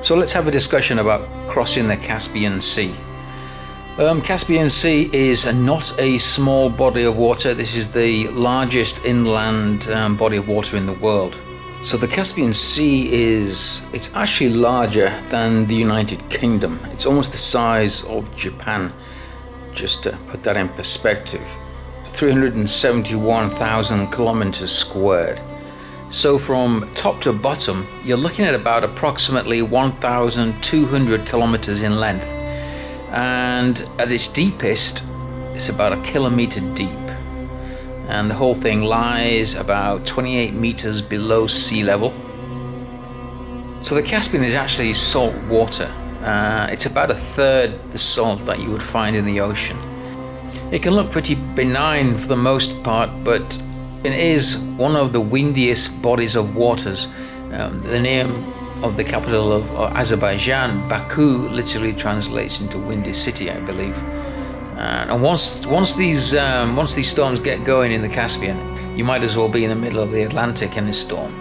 So let's have a discussion about crossing the Caspian Sea. Caspian Sea is not a small body of water. This is the largest inland body of water in the world. So the Caspian Sea it's actually larger than the United Kingdom. It's almost the size of Japan, just to put that in perspective. 371,000 kilometers squared. So from top to bottom, you're looking at about approximately 1,200 kilometers in length. And at its deepest, it's about a kilometer deep. And the whole thing lies about 28 meters below sea level. So the Caspian is actually salt water. It's about a third the salt that you would find in the ocean. It can look pretty benign for the most part, but it is one of the windiest bodies of waters. The name of the capital of Azerbaijan, Baku, literally translates into windy city, I believe. And once these storms get going in the Caspian, you might as well be in the middle of the Atlantic in a storm.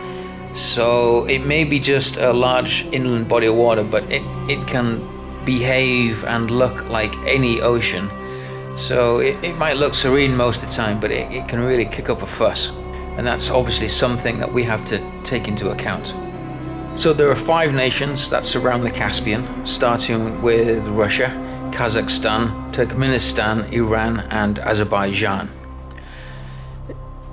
So it may be just a large inland body of water, but it can behave and look like any ocean. So it might look serene most of the time, but it can really kick up a fuss. And that's obviously something that we have to take into account. So there are 5 nations that surround the Caspian, starting with Russia, Kazakhstan, Turkmenistan, Iran, and Azerbaijan.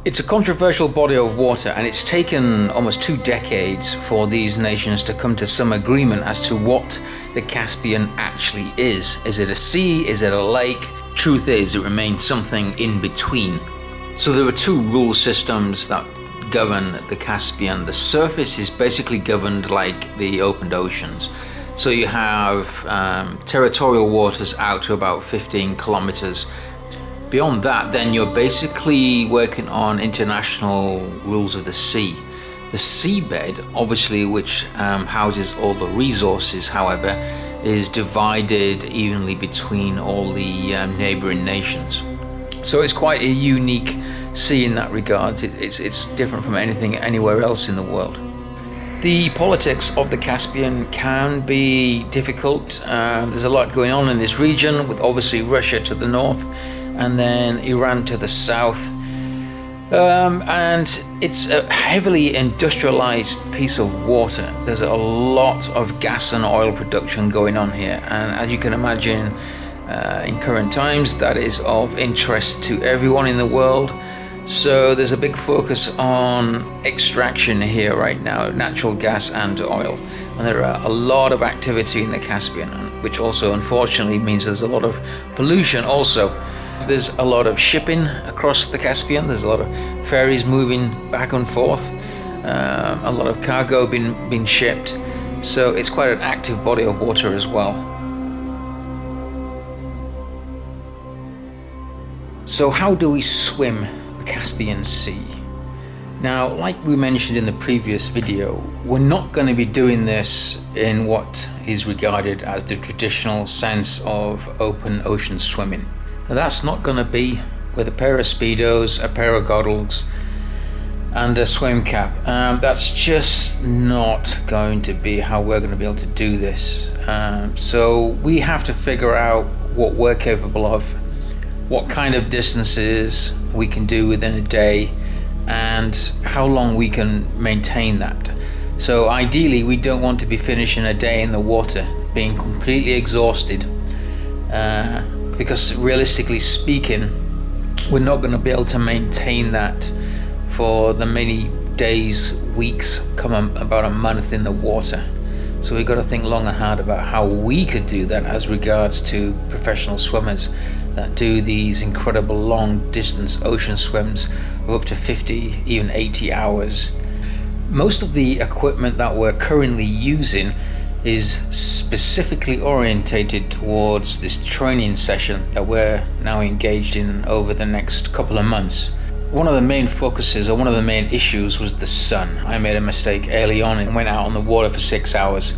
It's a controversial body of water, and it's taken almost 2 decades for these nations to come to some agreement as to what the Caspian actually is. Is it a sea? Is it a lake? Truth is, it remains something in between. So there are 2 rule systems that govern the Caspian. The surface is basically governed like the opened oceans. So you have territorial waters out to about 15 kilometers. Beyond that, then you're basically working on international rules of the sea. The seabed, obviously, which houses all the resources, however, is divided evenly between all the neighboring nations. So it's quite a unique sea in that regard. It's different from anything anywhere else in the world. The politics of the Caspian can be difficult. There's a lot going on in this region, with obviously Russia to the north and then Iran to the south. And it's a heavily industrialized piece of water. There's a lot of gas and oil production going on here, and as you can imagine, in current times, that is of interest to everyone in the world. So there's a big focus on extraction here right now, natural gas and oil. And there are a lot of activity in the Caspian, which also unfortunately means there's a lot of pollution also. There's a lot of shipping across the Caspian. There's a lot of ferries moving back and forth, a lot of cargo being shipped. So it's quite an active body of water as well. So how do we swim the Caspian Sea? Now, like we mentioned in the previous video, we're not going to be doing this in what is regarded as the traditional sense of open ocean swimming. Now, that's not going to be with a pair of Speedos, a pair of goggles, and a swim cap. That's just not going to be how we're going to be able to do this. So we have to figure out what we're capable of, what kind of distances we can do within a day, and how long we can maintain that. So ideally, we don't want to be finishing a day in the water being completely exhausted, because realistically speaking, we're not going to be able to maintain that for the many days, weeks, about a month in the water. So we've got to think long and hard about how we could do that as regards to professional swimmers that do these incredible long distance ocean swims of up to 50, even 80 hours. Most of the equipment that we're currently using is specifically orientated towards this training session that we're now engaged in over the next couple of months. One of the main focuses, or one of the main issues, was the sun. I made a mistake early on and went out on the water for 6 hours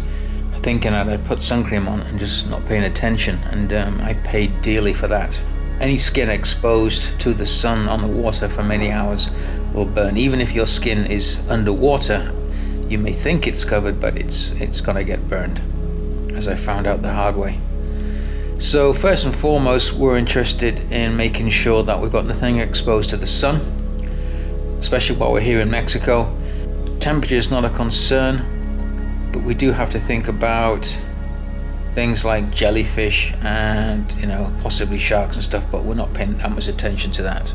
thinking that I'd put sun cream on and just not paying attention, and I paid dearly for that. Any skin exposed to the sun on the water for many hours will burn. Even if your skin is underwater, You may think it's covered, but it's gonna get burned, as I found out the hard way. So first and foremost, we're interested in making sure that we've got nothing exposed to the sun, especially while we're here in Mexico. Temperature is not a concern, but we do have to think about things like jellyfish and, you know, possibly sharks and stuff, but we're not paying that much attention to that.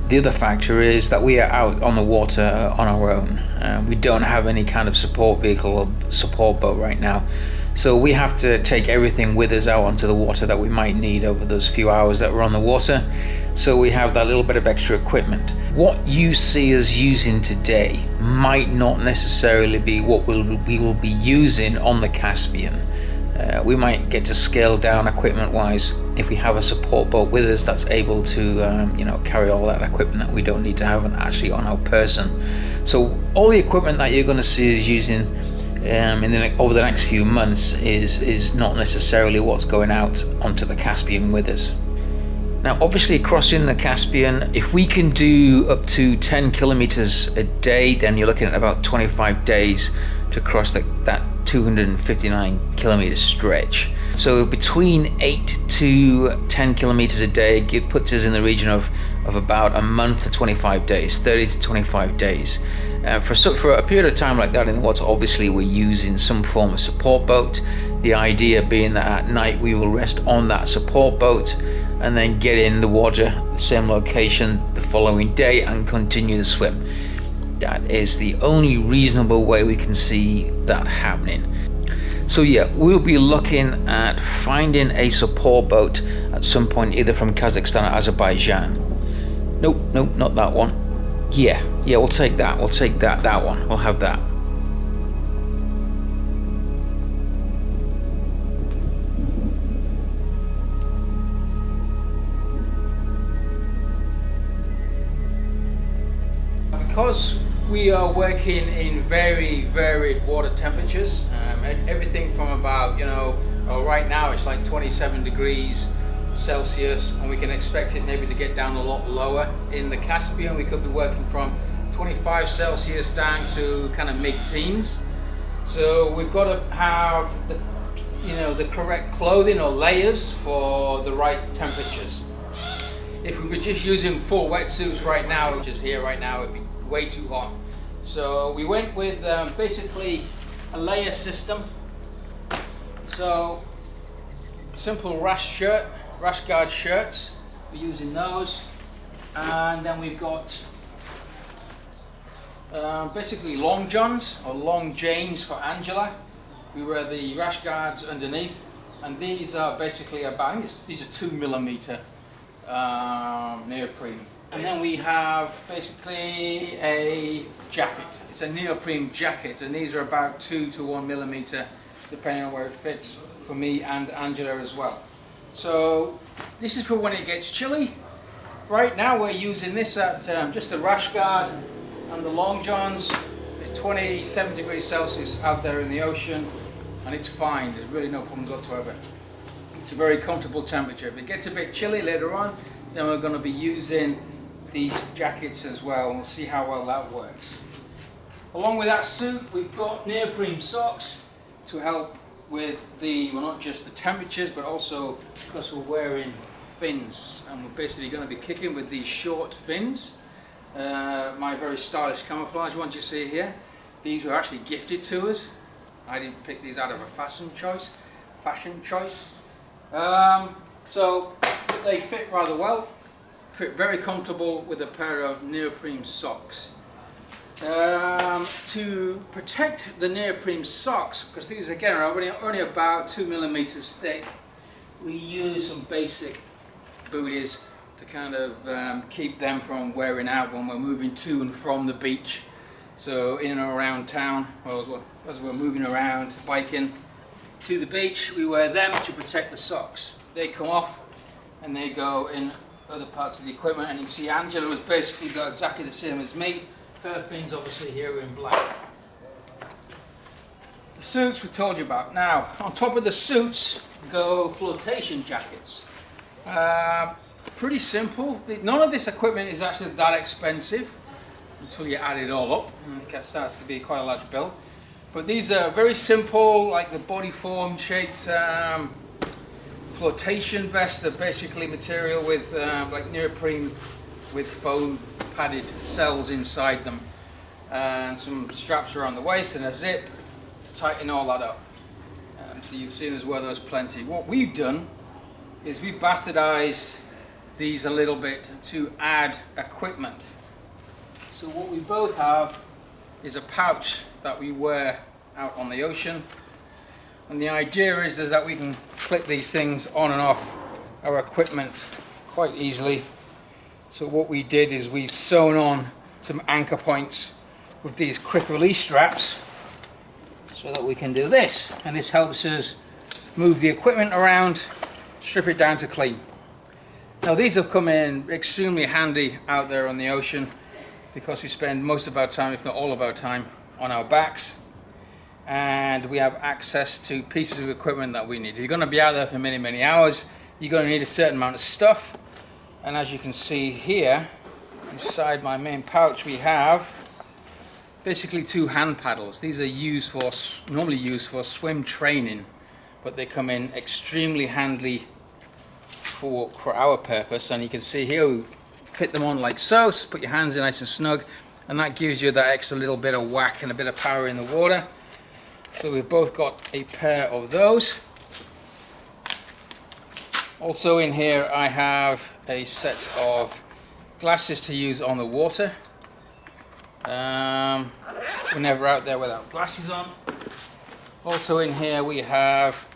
The other factor is that we are out on the water on our own. We don't have any kind of support vehicle or support boat right now. So we have to take everything with us out onto the water that we might need over those few hours that we're on the water. So we have that little bit of extra equipment. What you see us using today might not necessarily be what we will be using on the Caspian. We might get to scale down equipment wise if we have a support boat with us that's able to you know, carry all that equipment that we don't need to have actually on our person. So all the equipment that you're going to see us using over the next few months is not necessarily what's going out onto the Caspian with us. Now obviously crossing the Caspian, if we can do up to 10 kilometers a day, then you're looking at about 25 days to cross that 259 kilometer stretch. So between 8 to 10 kilometers a day puts us in the region of about a month to 25 days, 30 to 25 days. For a period of time like that in the water, obviously we're using some form of support boat. The idea being that at night we will rest on that support boat and then get in the water, the same location the following day, and continue the swim. That is the only reasonable way we can see that happening. So yeah, we'll be looking at finding a support boat at some point, either from Kazakhstan or Azerbaijan. Nope, not that one. Yeah, we'll take that. We'll take that one. We'll have that. Because we are working in very varied water temperatures, everything from about, you know, right now it's like 27 degrees Celsius, and we can expect it maybe to get down a lot lower. In the Caspian, we could be working from 25 Celsius down to kind of mid-teens. So we've got to have the correct clothing or layers for the right temperatures. If we were just using full wetsuits right now, which is here right now, it'd be way too hot. So we went with basically a layer system. So simple rash guard shirts, we're using those, and then we've got basically long johns or long janes for Angela. We wear the rash guards underneath, and these are basically these are 2 millimeter neoprene. And then we have basically a jacket. It's a neoprene jacket, and these are about 2 to 1 millimeter, depending on where it fits for me and Angela as well. So this is for when it gets chilly. Right now we're using this at just the rash guard and the long johns. It's 27 degrees Celsius out there in the ocean, and it's fine. There's really no problems whatsoever. It's a very comfortable temperature. If it gets a bit chilly later on, then we're going to be using these jackets as well. We'll see how well that works. Along with that suit, we've got neoprene socks to help with not just the temperatures, but also because we're wearing fins, and we're basically going to be kicking with these short fins. My very stylish camouflage ones you see here, these were actually gifted to us. I didn't pick these out of a fashion choice. So they fit rather well, fit very comfortable with a pair of neoprene socks. To protect the neoprene socks, because these again are only about 2 millimeters thick, we use some basic booties to kind of keep them from wearing out when we're moving to and from the beach. So in and around town, as we're moving around, biking to the beach, we wear them to protect the socks. They come off and they go in other parts of the equipment, and you can see Angela has basically got exactly the same as me. Her fins obviously here are in black. The suits we told you about. Now, on top of the suits go flotation jackets. Pretty simple. None of this equipment is actually that expensive until you add it all up, and it starts to be quite a large bill. But these are very simple, like the body form shaped flotation vests. They're basically material with like neoprene with foam padded cells inside them, and some straps around the waist and a zip to tighten all that up. So you've seen as well there's plenty. What we've done is we've bastardized these a little bit to add equipment. So what we both have is a pouch that we wear out on the ocean, and the idea is that we can clip these things on and off our equipment quite easily. So what we did is we've sewn on some anchor points with these quick release straps so that we can do this, and this helps us move the equipment around, strip it down to clean. Now these have come in extremely handy out there on the ocean because we spend most of our time, if not all of our time, on our backs, and we have access to pieces of equipment that we need. If you're going to be out there for many, many hours, you're going to need a certain amount of stuff, and as you can see here, inside my main pouch we have basically 2 hand paddles. These are normally used for swim training, but they come in extremely handy for our purpose. And you can see here we fit them on like so, put your hands in nice and snug, and that gives you that extra little bit of whack and a bit of power in the water. So we've both got a pair of those. Also in here I have a set of glasses to use on the water. We're never out there without glasses on. Also in here we have,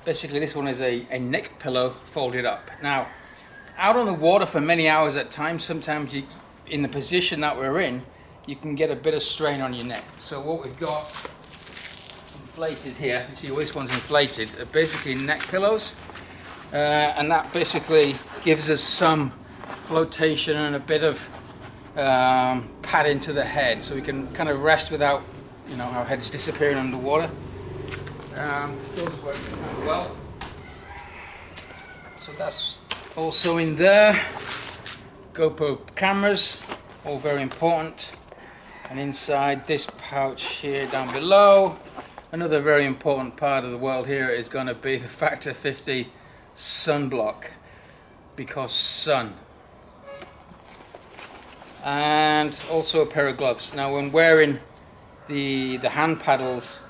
basically this one is a neck pillow folded up. Now, out on the water for many hours at times, sometimes in the position that we're in, you can get a bit of strain on your neck. So what we've got inflated here, you see this one's inflated, are basically neck pillows. And that basically gives us some flotation and a bit of padding to the head, so we can kind of rest without, our heads disappearing underwater. Those work quite well. So that's also in there. GoPro cameras, all very important. And inside this pouch here down below, another very important part of the world here is going to be the Factor 50 sunblock, because sun. And also a pair of gloves. Now when wearing the hand paddles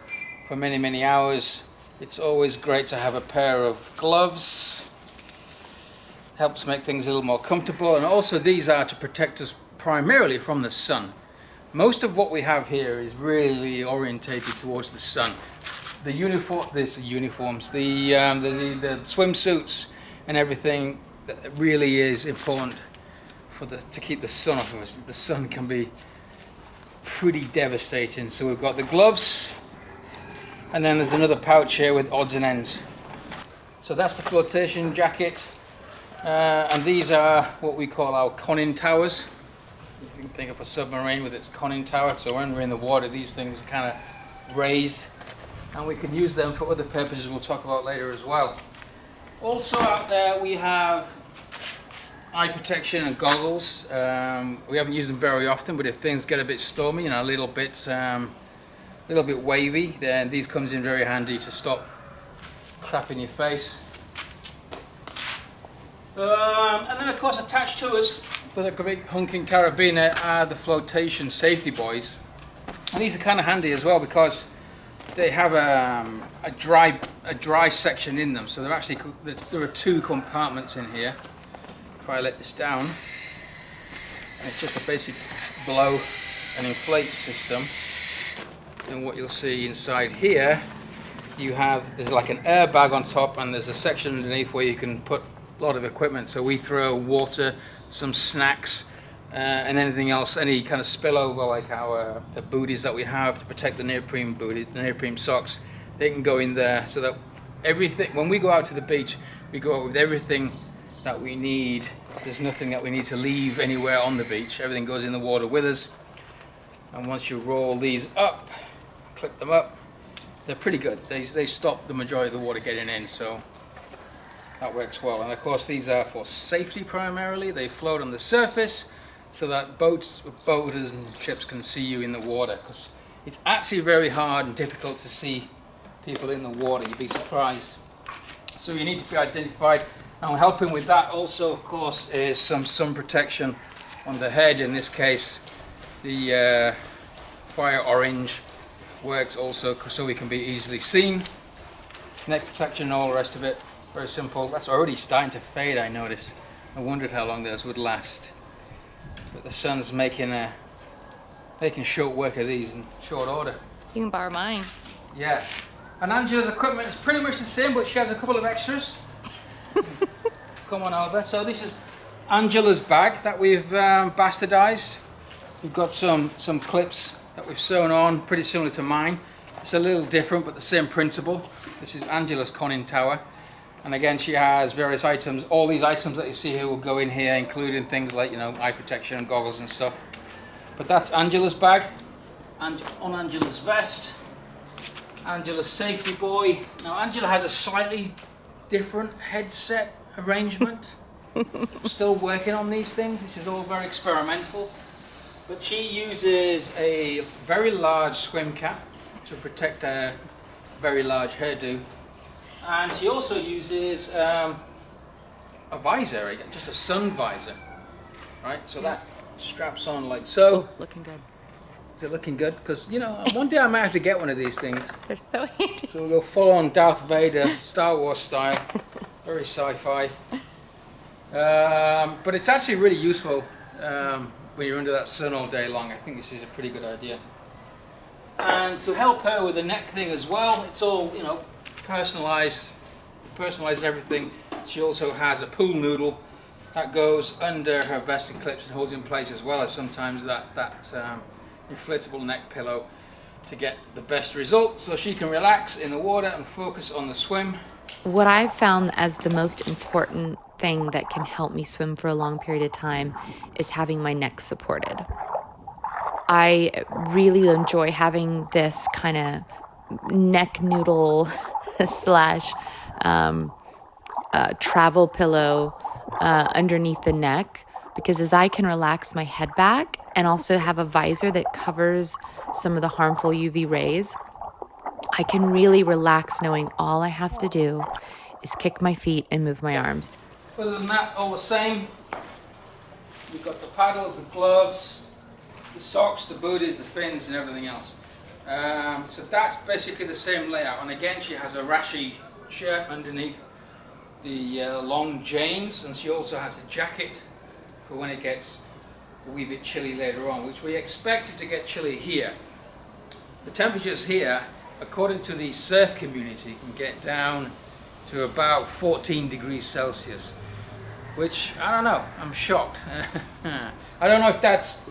for many, many hours, it's always great to have a pair of gloves. Helps make things a little more comfortable, and also these are to protect us primarily from the sun. Most of what we have here is really orientated towards the sun. The uniforms, the swimsuits and everything, that really is important to keep the sun off of us. The sun can be pretty devastating. So we've got the gloves, and then there's another pouch here with odds and ends. So that's the flotation jacket, and these are what we call our conning towers. You can think of a submarine with its conning tower. So when we're in the water, these things are kind of raised, and we can use them for other purposes we'll talk about later as well. Also out there we have eye protection and goggles. We haven't used them very often, but if things get a bit stormy and a little bit wavy, then these comes in very handy to stop crap in your face. And then of course attached to us with a big hunking carabiner are the flotation safety buoys, and these are kind of handy as well because they have a dry section in them. So there are 2 compartments in here. If I let this down, and it's just a basic blow and inflate system. And what you'll see inside here, there's like an airbag on top, and there's a section underneath where you can put a lot of equipment. So we throw water, some snacks, and anything else, any kind of spillover, like the booties that we have to protect the neoprene booties, the neoprene socks, they can go in there. So that everything, when we go out to the beach, we go out with everything that we need. There's nothing that we need to leave anywhere on the beach. Everything goes in the water with us. And once you roll these up, clip them up, they're pretty good. They stop the majority of the water getting in, so that works well. And of course these are for safety primarily. They float on the surface so that boaters and ships can see you in the water, because It's actually very hard and difficult to see people in the water. You'd be surprised. So you need to be identified. And helping with that also, of course, is some sun protection on the head. In this case, the fire orange works also so we can be easily seen. Neck protection and all the rest of it. Very simple. That's already starting to fade, I notice. I wondered how long those would last. But the sun's making short work of these in short order. You can borrow mine. Yeah. And Angela's equipment is pretty much the same, but she has a couple of extras. Come on over. So this is Angela's bag that we've bastardized. We've got some clips that we've sewn on, pretty similar to mine. It's a little different, but the same principle. This is Angela's conning tower. And again, she has various items. All these items that you see here will go in here, including things like, eye protection and goggles and stuff. But that's Angela's bag. And on Angela's vest, Angela's safety buoy. Now, Angela has a slightly different headset arrangement. Still working on these things. This is all very experimental. But she uses a very large swim cap to protect a very large hairdo. And she also uses a visor, just a sun visor. Right? So that straps on like so. Looking good. Is it looking good? Because, one day I might have to get one of these things. They're so handy. So we'll go full on Darth Vader, Star Wars style. Very sci-fi. But it's actually really useful when you're under that sun all day long. I think this is a pretty good idea. And to help her with the neck thing as well, it's all, personalized. Personalize everything. She also has a pool noodle that goes under her vest and clips and holds in place, as well as sometimes that inflatable neck pillow to get the best result, so she can relax in the water and focus on the swim. What I've found as the most important thing that can help me swim for a long period of time is having my neck supported. I really enjoy having this kind of neck noodle slash travel pillow underneath the neck, because as I can relax my head back and also have a visor that covers some of the harmful UV rays, I can really relax knowing all I have to do is kick my feet and move my arms. Other than that, all the same. You've got the paddles, the gloves, the socks, the booties, the fins, and everything else. So that's basically the same layout. And again, she has a rashi shirt underneath the long jeans, and she also has a jacket for when it gets a wee bit chilly later on, which we expected to get chilly here. The temperatures here, according to the surf community, can get down to about 14 degrees Celsius, which, I don't know, I'm shocked. I don't know if that's,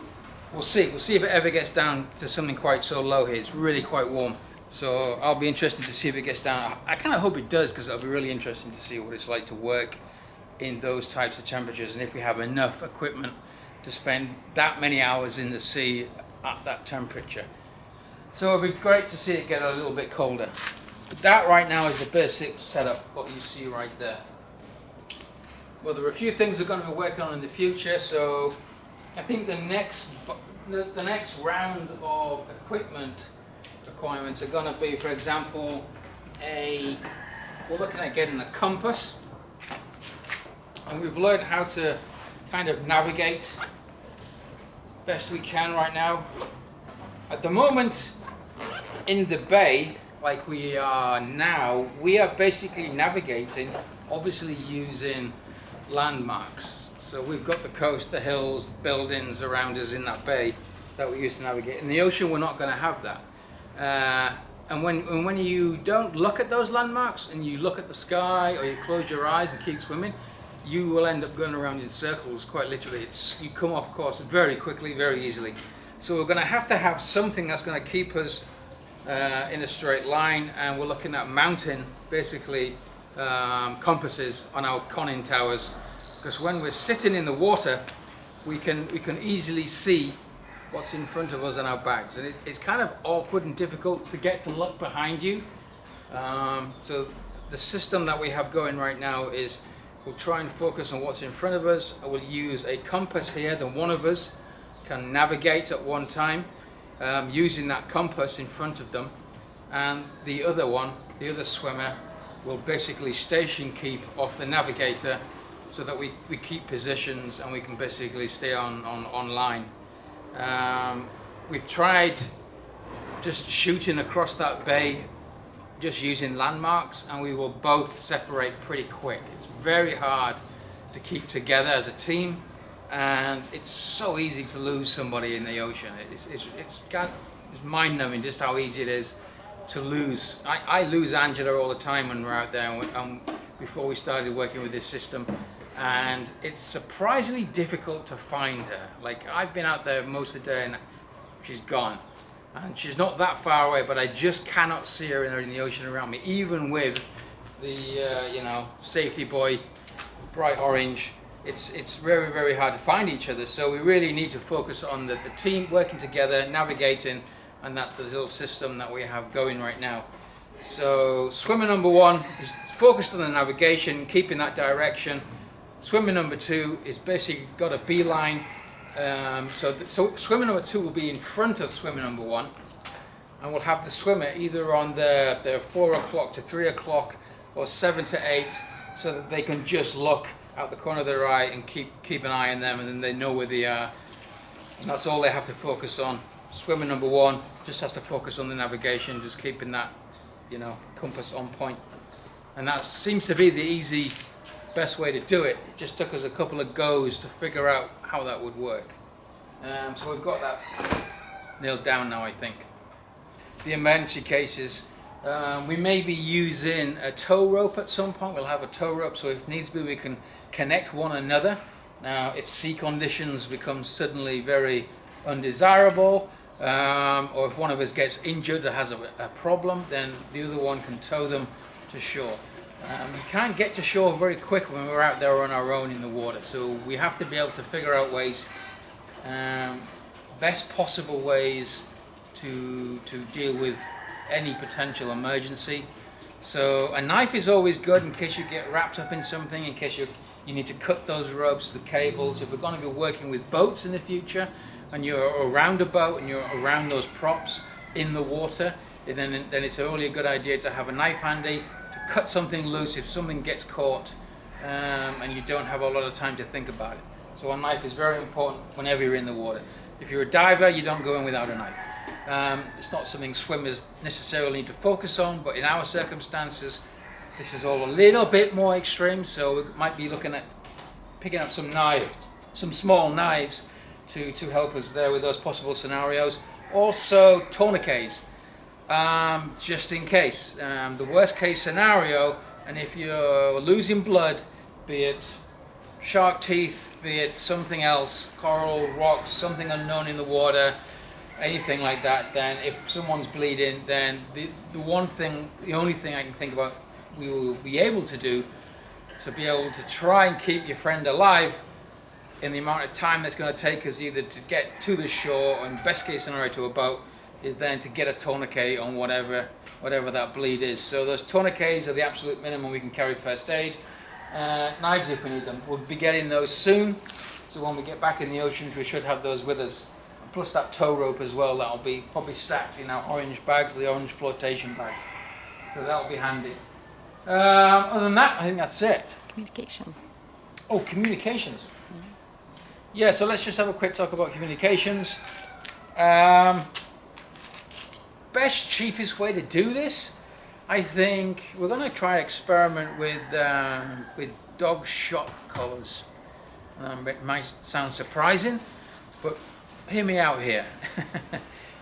we'll see if it ever gets down to something quite so low here. It's really quite warm, so I'll be interested to see if it gets down. I kind of hope it does, because it'll be really interesting to see what it's like to work in those types of temperatures, and if we have enough equipment to spend that many hours in the sea at that temperature. So it'd be great to see it get a little bit colder. But that right now is the basic setup, what you see right there. Well, there are a few things we're going to be working on in the future, so I think the next round of equipment requirements are going to be, for example, we're looking at getting a compass. And we've learned how to kind of navigate best we can right now. At the moment, in the bay, like we are now, we are basically navigating, obviously using landmarks. So we've got the coast, the hills, buildings around us in that bay that we use to navigate. In the ocean, we're not going to have that. And when you don't look at those landmarks and you look at the sky, or you close your eyes and keep swimming, you will end up going around in circles, quite literally. You come off course very quickly, very easily. So we're going to have something that's going to keep us in a straight line, and we're looking at mounting, basically, compasses on our conning towers, because when we're sitting in the water, we can easily see what's in front of us on our bags, and it's kind of awkward and difficult to get to look behind you. So the system that we have going right now is we'll try and focus on what's in front of us. We'll use a compass here that one of us can navigate at one time. using that compass in front of them, and the other swimmer will basically station keep off the navigator so that we keep positions and we can basically stay on line. We've tried just shooting across that bay just using landmarks, and we will both separate pretty quick. It's very hard to keep together as a team, and it's so easy to lose somebody in the ocean. It's mind-numbing just how easy it is to lose. I lose Angela all the time when we're out there, and before we started working with this system, and it's surprisingly difficult to find her. Like, I've been out there most of the day and she's gone, and she's not that far away, but I just cannot see her in the ocean around me, even with the safety buoy, bright orange. It's very, very hard to find each other, so we really need to focus on the team working together, navigating, and that's the little system that we have going right now. So swimmer number 1 is focused on the navigation, keeping that direction. Swimmer number 2 is basically got a beeline. So swimmer number 2 will be in front of swimmer number 1, and we'll have the swimmer either on the 4 o'clock to 3 o'clock or 7 to 8, so that they can just look out the corner of their eye and keep an eye on them, and then they know where they are, and that's all they have to focus on. Swimmer number 1 just has to focus on the navigation, just keeping that compass on point, and that seems to be the easy best way to do it. It just took us a couple of goes to figure out how that would work. So we've got that nailed down now, I think. The emergency cases, we may be using a tow rope at some point. We'll have a tow rope, so if needs be we can connect one another. Now if sea conditions become suddenly very undesirable, or if one of us gets injured or has a problem, then the other one can tow them to shore. We can't get to shore very quick when we're out there on our own in the water, so we have to be able to figure out ways, best possible ways to deal with any potential emergency. So a knife is always good in case you get wrapped up in something, in case you need to cut those ropes, the cables. If we're going to be working with boats in the future and you're around a boat and you're around those props in the water, then it's only a good idea to have a knife handy to cut something loose if something gets caught, and you don't have a lot of time to think about it. So a knife is very important whenever you're in the water. If you're a diver, you don't go in without a knife. It's not something swimmers necessarily need to focus on, but in our circumstances, this is all a little bit more extreme, so we might be looking at picking up some knives, some small knives to help us there with those possible scenarios. Also, tourniquets. Just in case. The worst case scenario, and if you're losing blood, be it shark teeth, be it something else, coral, rocks, something unknown in the water, anything like that, then if someone's bleeding, then the only thing I can think about we will be able to do to be able to try and keep your friend alive in the amount of time that's going to take us either to get to the shore, or in best case scenario to a boat, is then to get a tourniquet on whatever that bleed is. So those tourniquets are the absolute minimum we can carry first aid. Knives if we need them. We'll be getting those soon, so when we get back in the oceans we should have those with us. Plus that tow rope as well, that'll be probably stacked in our orange bags, the orange flotation bags. So that'll be handy. Other than that, I think that's it. Communication. Oh, communications. Yeah, so let's just have a quick talk about communications. Best, cheapest way to do this, I think we're going to try and experiment with dog shock collars. It might sound surprising, but hear me out here.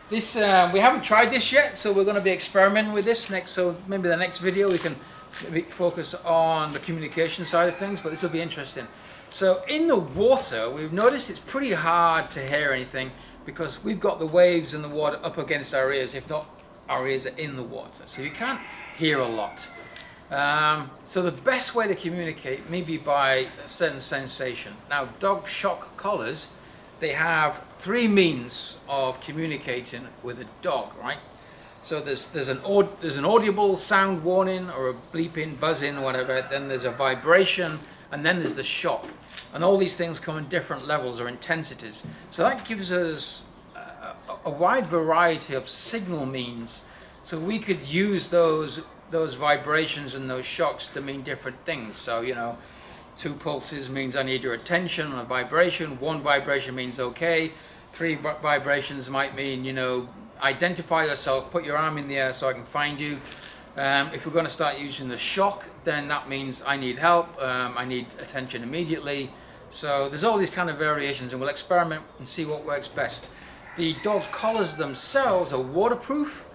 This we haven't tried this yet, so we're going to be experimenting with this next. So maybe the next video we can maybe focus on the communication side of things, but this will be interesting. So in the water, we've noticed it's pretty hard to hear anything because we've got the waves and the water up against our ears, if not our ears are in the water, so you can't hear a lot. So the best way to communicate may be by a certain sensation. Now, dog shock collars, they have 3 means of communicating with a dog, right? So there's an audible sound warning or a bleeping, buzzing, or whatever. Then there's a vibration, and then there's the shock. And all these things come in different levels or intensities. So that gives us a wide variety of signal means. So we could use those vibrations and those shocks to mean different things. So, you know, 2 pulses means I need your attention on a vibration. 1 vibration means okay. 3 vibrations might mean, you know, identify yourself, put your arm in the air so I can find you. If we're going to start using the shock, then that means I need help, I need attention immediately. So there's all these kind of variations, and we'll experiment and see what works best. The dog collars themselves are waterproof,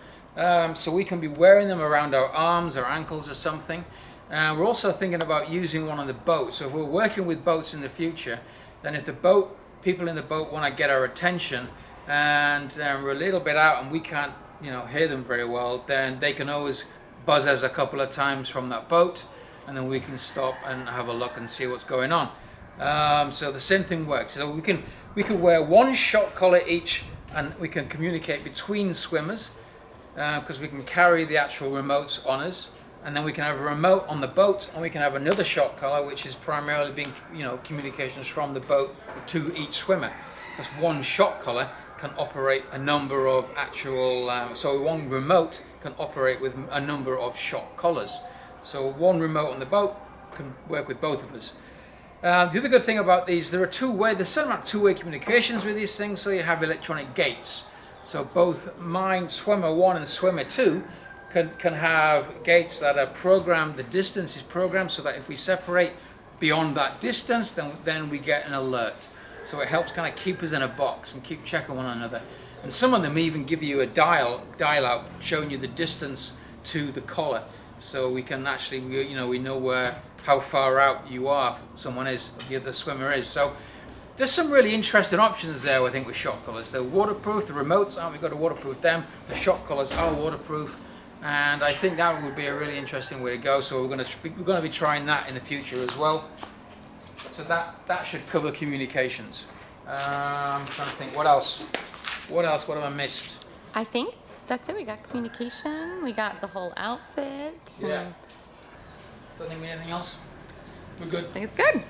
so we can be wearing them around our arms or ankles or something. We're also thinking about using one on the boat. So if we're working with boats in the future, then if the people in the boat want to get our attention, and we're a little bit out and we can't, you know, hear them very well, then they can always buzz us a couple of times from that boat, and then we can stop and have a look and see what's going on. So the same thing works. So we can wear 1 shock collar each, and we can communicate between swimmers because we can carry the actual remotes on us, and then we can have a remote on the boat, and we can have another shock collar which is primarily being, you know, communications from the boat to each swimmer. Because 1 shock collar can operate a number of actual, so 1 remote can operate with a number of shock collars. So 1 remote on the boat can work with both of us. The other good thing about these, there's some amount of two-way communications with these things, so you have electronic gates. So both mine, swimmer 1 and swimmer 2, can have gates that are programmed, the distance is programmed so that if we separate beyond that distance, then we get an alert. So it helps kind of keep us in a box and keep checking one another. And some of them even give you a dial out showing you the distance to the collar. So we can actually, you know, we know how far out you are, someone is, the other swimmer is. So there's some really interesting options there, I think, with shock collars. They're waterproof, the remotes aren't, we've got to waterproof them. The shock collars are waterproof. And I think that would be a really interesting way to go. So we're going to be trying that in the future as well. So that should cover communications. I'm trying to think, what else? What have I missed? I think that's it. We got communication. We got the whole outfit. Yeah. Don't think we need anything else? We're good. I think it's good.